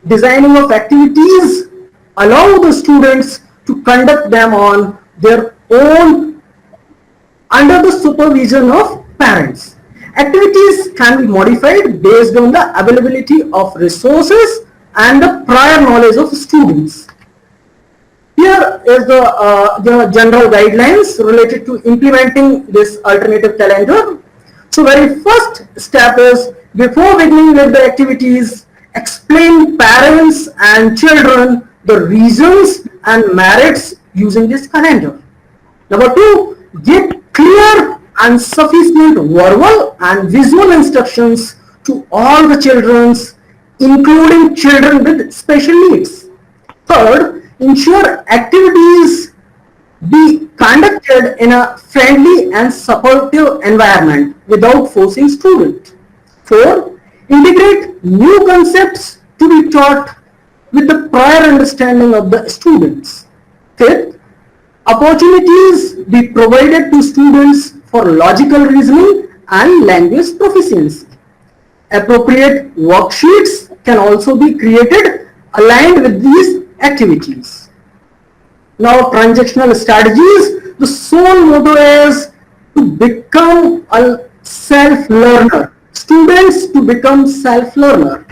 Designing of activities allow the students to conduct them on their own under the supervision of parents. Activities can be modified based on the availability of resources and the prior knowledge of students. Here is the general guidelines related to implementing this alternative calendar. So very first step is, before beginning with the activities, explain parents and children the reasons and merits using this calendar. Number two, give clear and sufficient verbal and visual instructions to all the children, including children with special needs. Third, ensure activities be conducted in a friendly and supportive environment without forcing students. Four, integrate new concepts to be taught with the prior understanding of the students. Fifth, opportunities be provided to students for logical reasoning and language proficiency. Appropriate worksheets can also be created aligned with these activities. Now, transactional strategies. The sole motto is to become a self-learner. Students to become self-learner.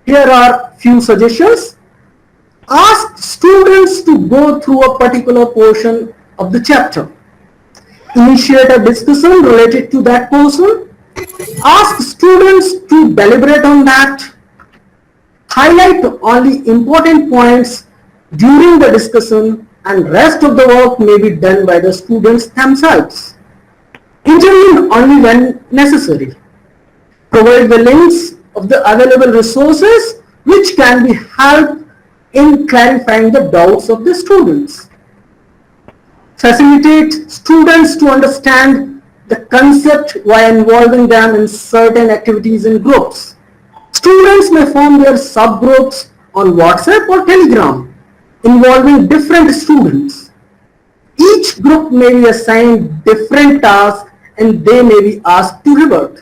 Here are few suggestions. Ask students to go through a particular portion of the chapter. Initiate a discussion related to that portion. Ask students to deliberate on that. Highlight only important points during the discussion, and rest of the work may be done by the students themselves. Intervene only when necessary. Provide the links of the available resources which can be helped in clarifying the doubts of the students. Facilitate students to understand the concept while involving them in certain activities in groups. Students may form their subgroups on WhatsApp or Telegram involving different students. Each group may be assigned different tasks and they may be asked to revert.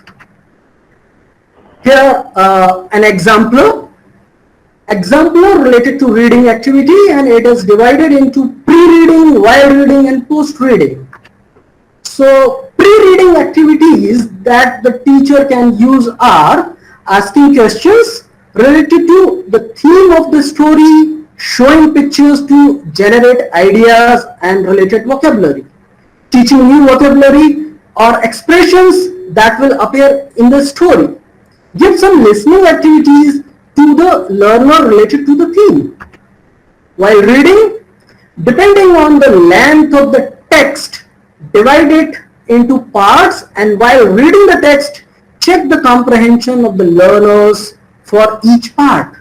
Here an exemplar related to reading activity, and it is divided into pre-reading, while reading and post-reading. So pre-reading activities that the teacher can use are asking questions related to the theme of the story, showing pictures to generate ideas and related vocabulary, teaching new vocabulary or expressions that will appear in the story. Give some listening activities to the learner related to the theme. While reading, depending on the length of the text, divide it into parts, and while reading the text, check the comprehension of the learners for each part.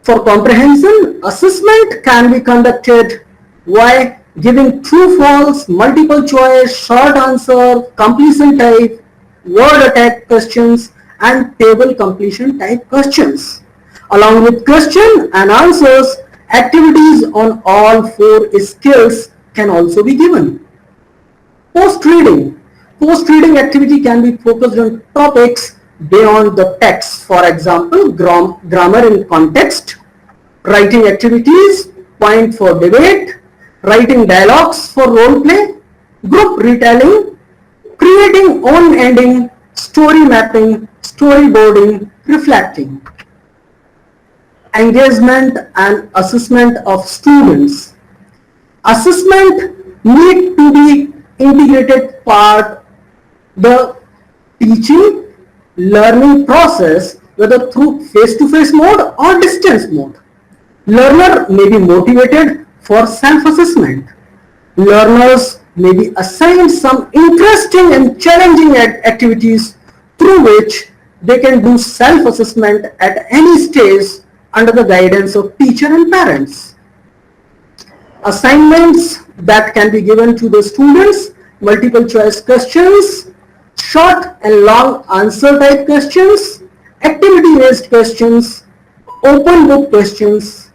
For comprehension, assessment can be conducted by giving true, false, multiple choice, short answer, completion type, word attack questions, and table completion type questions. Along with question and answers, activities on all four skills can also be given. Post-reading. Post-reading activity can be focused on topics beyond the text. For example, grammar in context, writing activities, point for debate, writing dialogues for role play, group retelling, creating own ending, story mapping, storyboarding, reflecting. Engagement and assessment of students. Assessment need to be integrated part the teaching learning process, whether through face-to-face mode or distance mode. Learner may be motivated for self-assessment. Learners maybe assigned some interesting and challenging activities through which they can do self-assessment at any stage under the guidance of teacher and parents. Assignments that can be given to the students, multiple choice questions, short and long answer type questions, activity based questions, open book questions,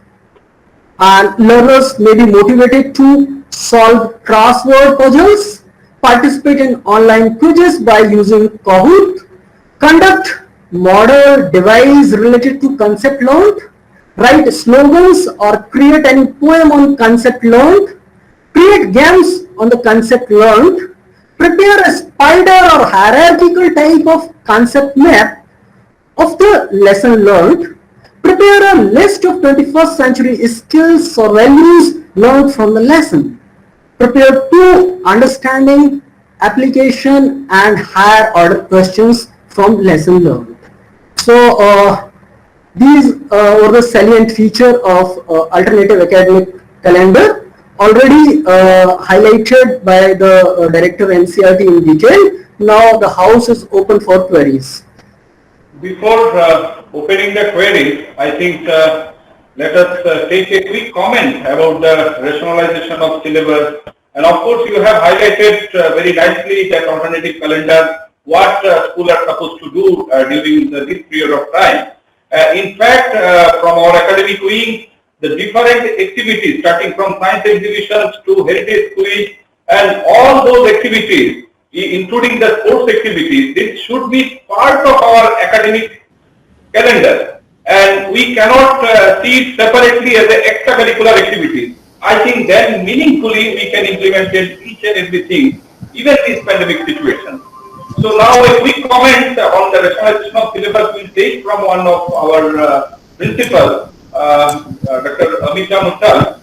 and learners may be motivated to solve crossword puzzles, participate in online quizzes by using Kahoot, conduct model device related to concept learned, write slogans or create any poem on concept learned, create games on the concept learned, prepare a spider or hierarchical type of concept map of the lesson learned, prepare a list of 21st century skills or values learned from the lesson, prepare 2 understanding, application and higher order questions from lesson learned. So these were the salient feature of alternative academic calendar, already highlighted by the Director NCERT in detail. Now the house is open for queries. Before opening the queries, I think let us take a quick comment about the rationalization of syllabus. And of course, you have highlighted very nicely that alternative calendar, what schools are supposed to do during this period of time. In fact, from our academic wing, the different activities starting from science exhibitions to heritage quiz and all those activities, including the sports activities, this should be part of our academic calendar, and we cannot see it separately as an extracurricular activities. I think then meaningfully we can implement each and everything, even this pandemic situation. So now a quick comment on the rationalization of syllabus will take from one of our principals, Dr. Amisha Muttal.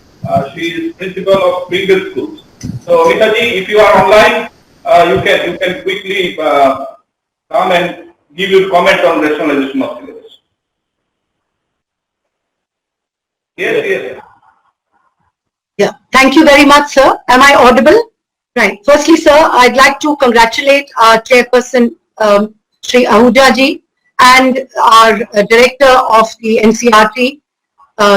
She is principal of Springfield Schools. So Amisha ji, if you are online, you can quickly come and give your comment on rationalization of syllabus. Yes. Yeah, thank you very much, sir. Am I audible? Right. Firstly, sir, I'd like to congratulate our chairperson, Shri Ahuja ji, and our director of the NCERT,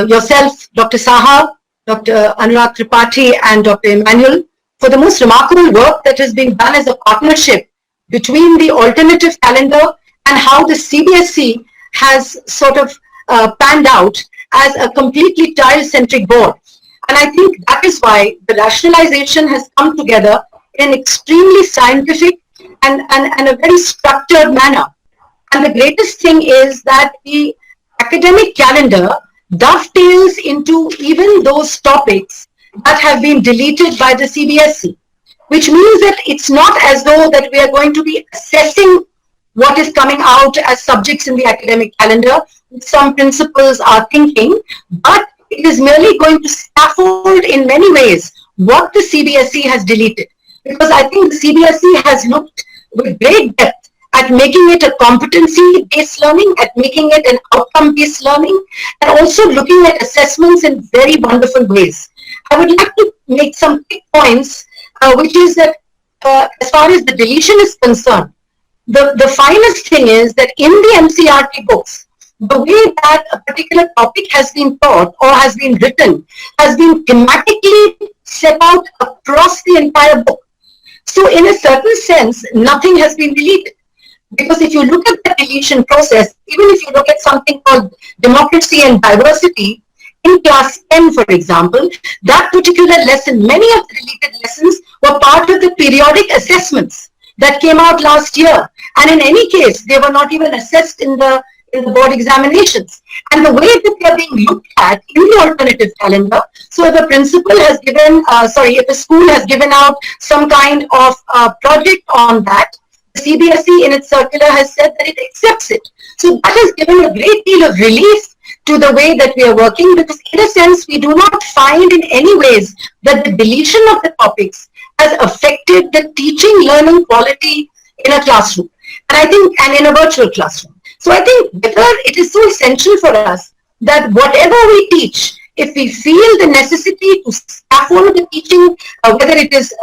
yourself, Dr. Saha, Dr. Anurag Tripathi, and Dr. Emmanuel, for the most remarkable work that is being done as a partnership between the alternative calendar and how the CBSE has sort of panned out as a completely child-centric board. And I think that is why the rationalization has come together in an extremely scientific and a very structured manner. And the greatest thing is that the academic calendar dovetails into even those topics that have been deleted by the CBSE, which means that it's not as though that we are going to be assessing what is coming out as subjects in the academic calendar, which some principals are thinking, but it is merely going to scaffold in many ways what the CBSE has deleted. Because I think the CBSE has looked with great depth at making it a competency-based learning, at making it an outcome-based learning, and also looking at assessments in very wonderful ways. I would like to make some quick points, which is that as far as the deletion is concerned, the finest thing is that in the NCERT books, the way that a particular topic has been taught or has been written has been thematically set out across the entire book. So in a certain sense, nothing has been deleted. Because if you look at the deletion process, even if you look at something called democracy and diversity, in class 10, for example, that particular lesson, many of the deleted lessons were part of the periodic assessments that came out last year. And in any case, they were not even assessed in the board examinations. And the way that they are being looked at in the alternative calendar, so if a principal has given, if a school has given out some kind of project on that, the CBSE in its circular has said that it accepts it. So that has given a great deal of relief to the way that we are working, because in a sense, we do not find in any ways that the deletion of the topics has affected the teaching learning quality in a classroom. And I think, and in a virtual classroom. So I think whether it is so essential for us that whatever we teach if we feel the necessity to scaffold the teaching, whether it is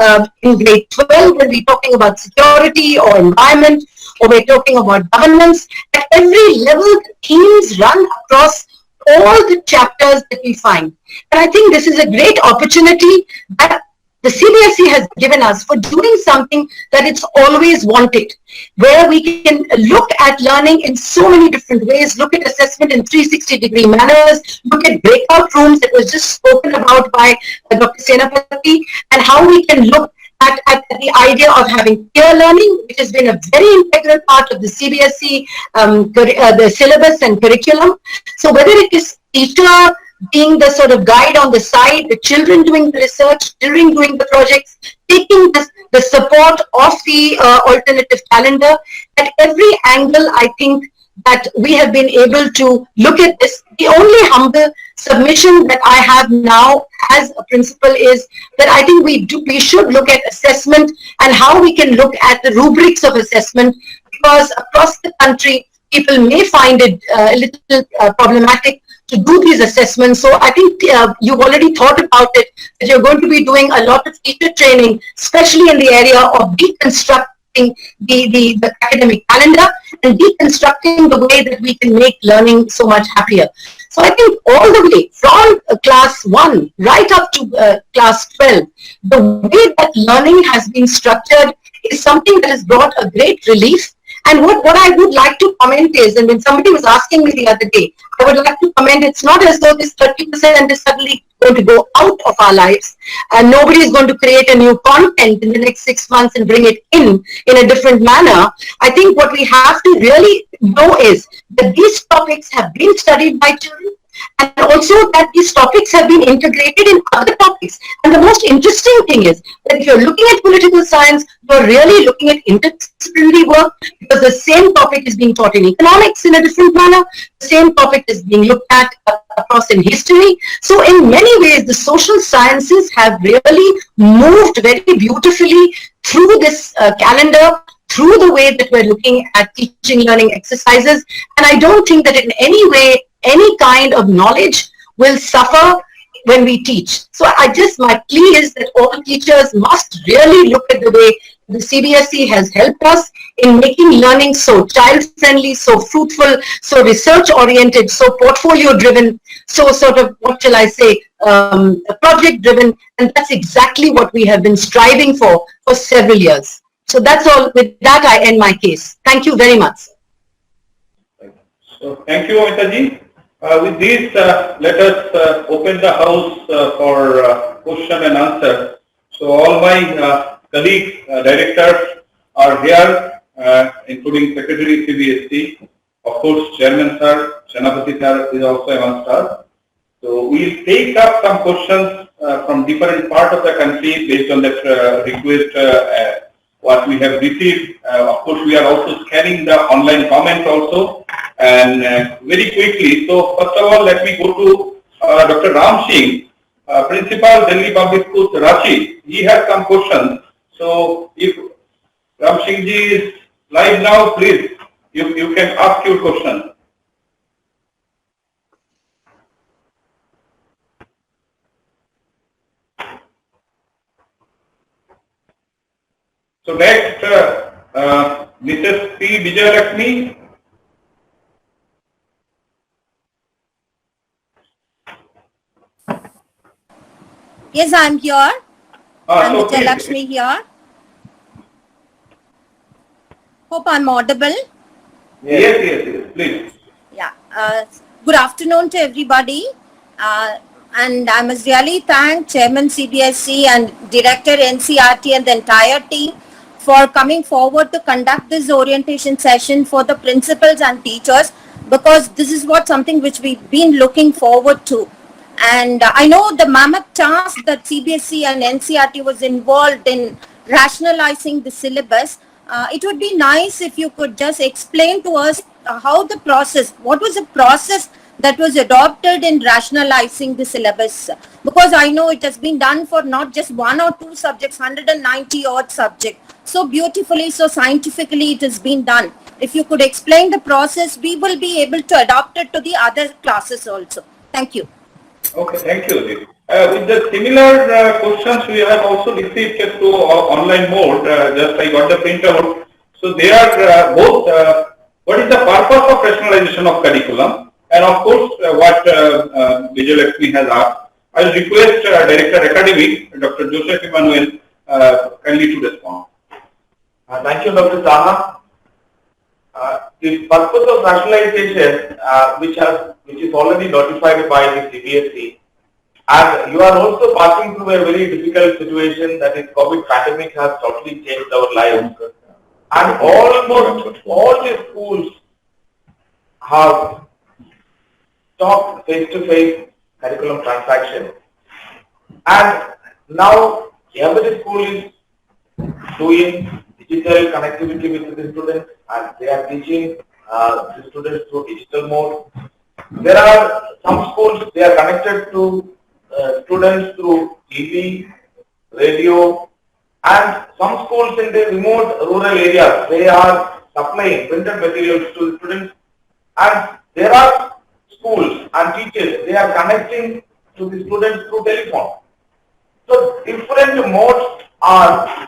in grade 12 when we're talking about security or environment, or we're talking about governance, at every level the themes run across all the chapters that we find. And I think this is a great opportunity that the CBSE has given us for doing something that it's always wanted, where we can look at learning in so many different ways, look at assessment in 360-degree manners, look at breakout rooms that was just spoken about by Dr. Senapati, and how we can look at the idea of having peer learning, which has been a very integral part of the CBSE, the syllabus and curriculum. So whether it is teacher being the sort of guide on the side, the children doing the research, children doing the projects, taking the support of the alternative calendar, at every angle, I think that we have been able to look at this. The only humble submission that I have now as a principal is that I think we should look at assessment and how we can look at the rubrics of assessment, because across the country, people may find it a little problematic to do these assessments. So I think you've already thought about it, that you're going to be doing a lot of teacher training, especially in the area of deconstructing the academic calendar and deconstructing the way that we can make learning so much happier. So I think all the way from class 1 right up to class 12, the way that learning has been structured is something that has brought a great relief. And what I would like to comment is, and when somebody was asking me the other day, I would like to comment, it's not as though this 30% is suddenly going to go out of our lives, and nobody is going to create a new content in the next 6 months and bring it in a different manner. I think what we have to really know is that these topics have been studied by children, and also that these topics have been integrated in other topics. And the most interesting thing is that if you're looking at political science, you're really looking at interdisciplinary work, because the same topic is being taught in economics in a different manner, the same topic is being looked at across in history. So in many ways, the social sciences have really moved very beautifully through this calendar, through the way that we're looking at teaching learning exercises. And I don't think that in any way, any kind of knowledge will suffer when we teach. So my plea is that all teachers must really look at the way the CBSE has helped us in making learning so child-friendly, so fruitful, so research-oriented, so portfolio-driven, so sort of, what shall I say, project-driven, and that's exactly what we have been striving for several years. So that's all. With that, I end my case. Thank you very much. So thank you, Amita ji. With this, let us open the house for question and answer. So all my colleagues, directors are here, including Secretary CBSE, of course Chairman Sir, Senapati Sir is also amongst us. So we'll take up some questions from different parts of the country based on that request what we have received. Of course, we are also scanning the online comments also. And very quickly, so first of all, let me go to Dr. Ram Singh, Principal, Delhi Public Schools, Ranchi. He has some questions. So if Ram Singh ji is live now, please, you can ask your question. So next, Mrs. P. Vijayalakshmi. Yes, I'm here. I'm So Vijayalakshmi here. Hope I'm audible. Yes, please. Yeah. Good afternoon to everybody. And I must really thank Chairman CBSE and Director NCERT and the entire team for coming forward to conduct this orientation session for the principals and teachers, because this is something which we've been looking forward to. And I know the mammoth task that CBSE and NCERT was involved in rationalizing the syllabus. It would be nice if you could just explain to us what was the process that was adopted in rationalizing the syllabus, because I know it has been done for not just 1 or 2 subjects, 190 odd subjects. So beautifully, so scientifically it has been done. If you could explain the process, we will be able to adopt it to the other classes also. Thank you. Okay, thank you. With the similar questions, we have also received through online mode. Just I got the printout. So they are both. What is the purpose of rationalization of curriculum? And of course, what Vijay Lakshmi has asked. I will request Director Academic, Dr. Joseph Emmanuel, kindly to respond. Thank you, Dr. Saha. The purpose of rationalization, which is already notified by the CBSE, and you are also passing through a very difficult situation, that is COVID pandemic has totally changed our lives, and almost all the schools have stopped face-to-face curriculum transaction, and now every school is doing digital connectivity with the students, and they are teaching the students through digital mode. There are some schools, they are connected to students through TV, radio, and some schools in the remote rural areas, they are supplying printed materials to the students, and there are schools and teachers, they are connecting to the students through telephone. So different modes are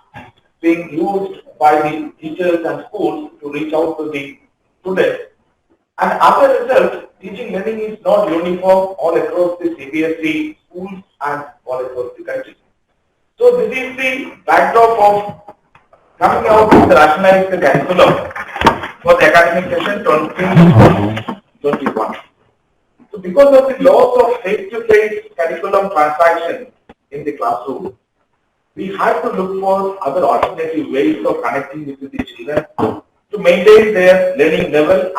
being used by the teachers and schools to reach out to the students. And as a result, teaching learning is not uniform all across the CBSE schools and all across the country. So this is the backdrop of coming out with the rationalized curriculum for the academic session 2021. So because of the loss of face-to-face curriculum transaction in the classroom, we have to look for other alternative ways of connecting with the children to maintain their learning level